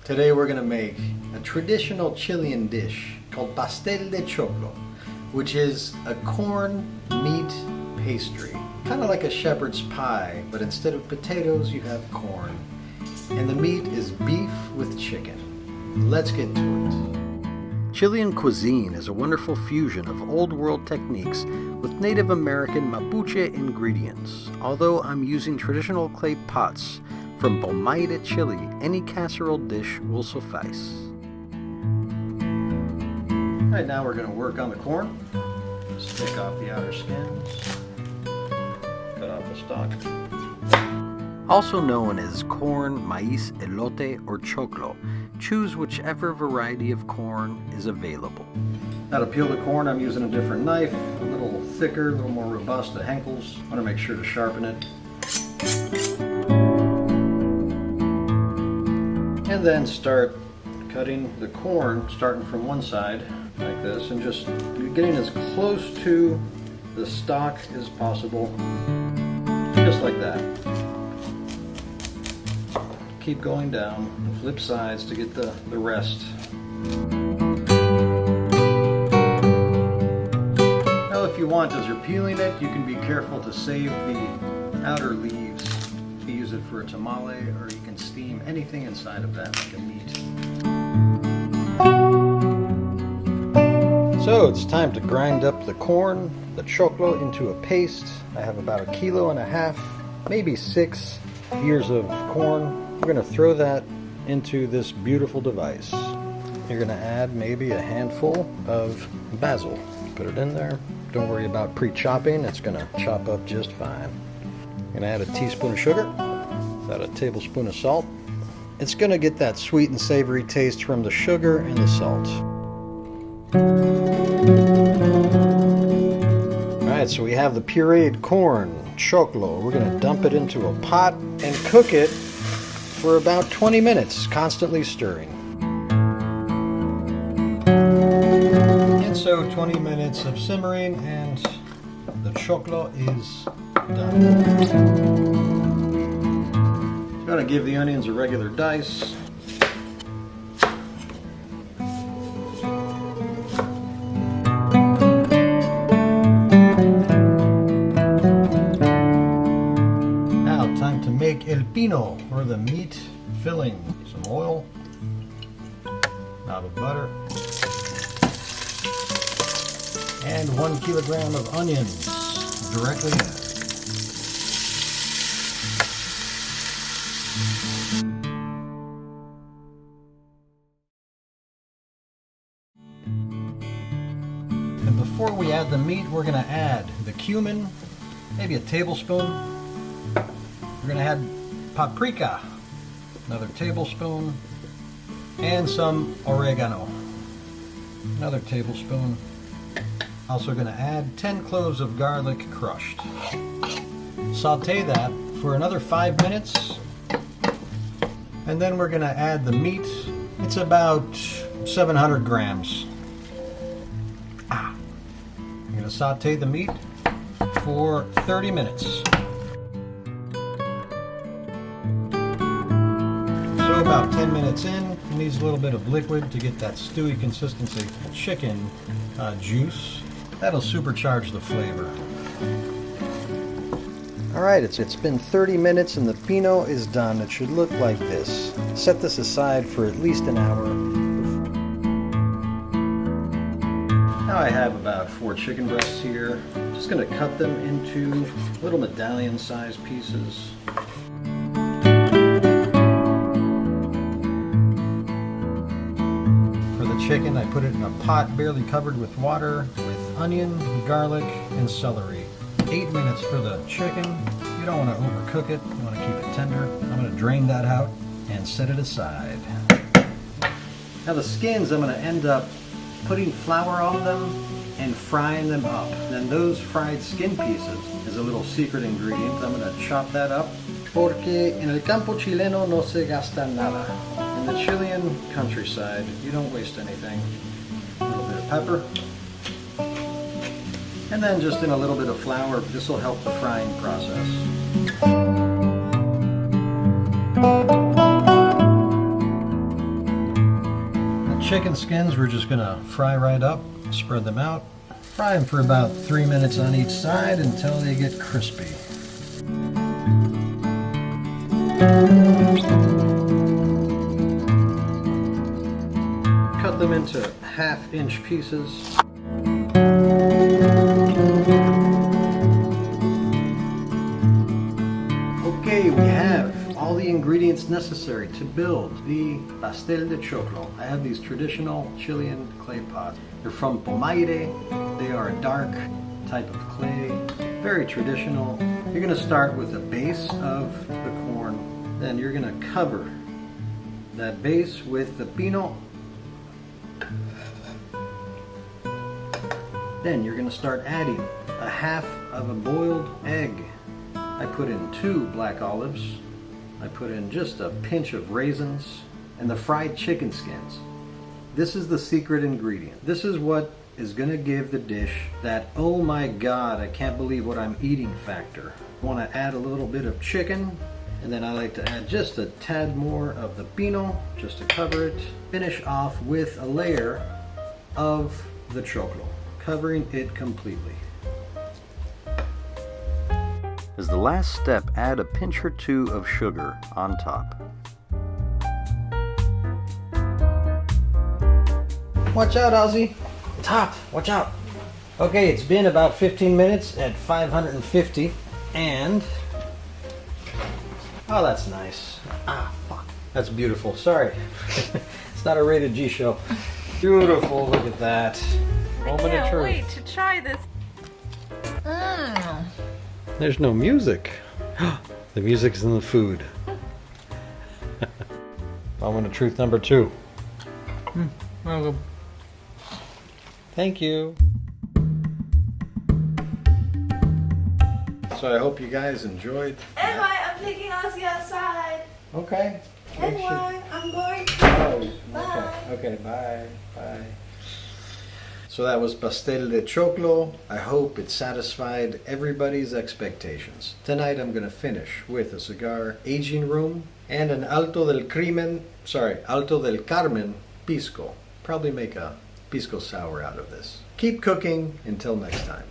Today we're going to make a traditional Chilean dish called Pastel de Choclo, which is a corn meat pastry. Kind of like a shepherd's pie, but instead of potatoes you have corn. And the meat is beef with chicken. Let's get to it. Chilean cuisine is a wonderful fusion of old world techniques with Native American Mapuche ingredients. Although I'm using traditional clay pots from Pomaire, Chile, any casserole dish will suffice. Alright, now we're going to work on the corn. Just take off the outer skins. Cut off the stalk. Also known as corn, maiz, elote, or choclo. Choose whichever variety of corn is available. Now to peel the corn, I'm using a different knife, a little thicker, a little more robust at Henkel's. I want to make sure to sharpen it. And then start cutting the corn, starting from one side like this, and just getting as close to the stalk as possible, just like that. Keep going down the flip sides to get the rest. Now if you want, as you're peeling it, you can be careful to save the outer leaves. You can use it for a tamale, or you can steam anything inside of that, like a meat. So it's time to grind up the corn, the choclo, into a paste. I have about 1.5 kilos, maybe 6 ears of corn. We're going to throw that into this beautiful device. You're going to add maybe a handful of basil. Put it in there. Don't worry about pre-chopping. It's going to chop up just fine. I'm going to add a teaspoon of sugar, about a tablespoon of salt. It's going to get that sweet and savory taste from the sugar and the salt. Alright, so we have the pureed corn, choclo. We're going to dump it into a pot and cook it for about 20 minutes, constantly stirring. And so 20 minutes of simmering and the choclo is done. I'm going to give the onions a regular dice. Now time to make el Pino, or the meat filling. Some oil, knob of butter, and 1 kilogram of onions directly in. And before we add the meat, we're going to add the cumin, maybe a tablespoon. We're going to add paprika, another tablespoon, and some oregano, another tablespoon. Also going to add 10 cloves of garlic crushed. Saute that for another 5 minutes, and then we're going to add the meat. It's about 700 grams. I'm going to saute the meat for 30 minutes. So about 10 minutes in, it needs a little bit of liquid to get that stewy consistency. Chicken juice, that'll supercharge the flavor. Alright, it's been 30 minutes and the Pino is done. It should look like this. Set this aside for at least an hour. Now I have about 4 chicken breasts here. Just going to cut them into little medallion-sized pieces. For the chicken, I put it in a pot barely covered with water, with onion, garlic, and celery. 8 minutes for the chicken. You don't want to overcook it. You want to keep it tender. I'm going to drain that out and set it aside. Now the skins, I'm going to end up putting flour on them and frying them up. Then those fried skin pieces is a little secret ingredient. I'm going to chop that up. Porque en el campo chileno no se gasta nada. In the Chilean countryside, you don't waste anything. A little bit of pepper. And then just in a little bit of flour. This will help the frying process. chicken skins we're just gonna fry right up, spread them out. Fry them for about 3 minutes on each side until they get crispy. Cut them into 1/2-inch pieces. Okay, we have all the ingredients necessary to build the pastel de choclo. I have these traditional Chilean clay pots. They're from Pomaire. They are a dark type of clay, very traditional. You're gonna start with the base of the corn. Then you're gonna cover that base with the Pino. Then you're gonna start adding 1/2 of a boiled egg. I put in 2 black olives. I put in just a pinch of raisins and the fried chicken skins. This is the secret ingredient. This is what is gonna give the dish that, oh my God, I can't believe what I'm eating factor. I wanna add a little bit of chicken, and then I like to add just a tad more of the Pino, just to cover it. Finish off with a layer of the choclo, covering it completely. As the last step, add a pinch or 2 of sugar on top. Watch out, Ozzy. It's hot. Watch out. Okay, it's been about 15 minutes at 550, and oh, that's nice. Ah, fuck. That's beautiful. Sorry. It's not a rated G show. Beautiful. Look at that. Moment of can't truth. wait to try this. There's no music. The music's in the food. Moment of truth number 2. Welcome. Thank you. So I hope you guys enjoyed. Anyway, I'm taking Ozzy outside. Okay. Anyway, I'm going. Oh, Bye. okay, bye. Bye. So that was pastel de choclo. I hope it satisfied everybody's expectations. Tonight I'm going to finish with a cigar aging room and an Alto del Carmen pisco. Probably make a pisco sour out of this. Keep cooking until next time.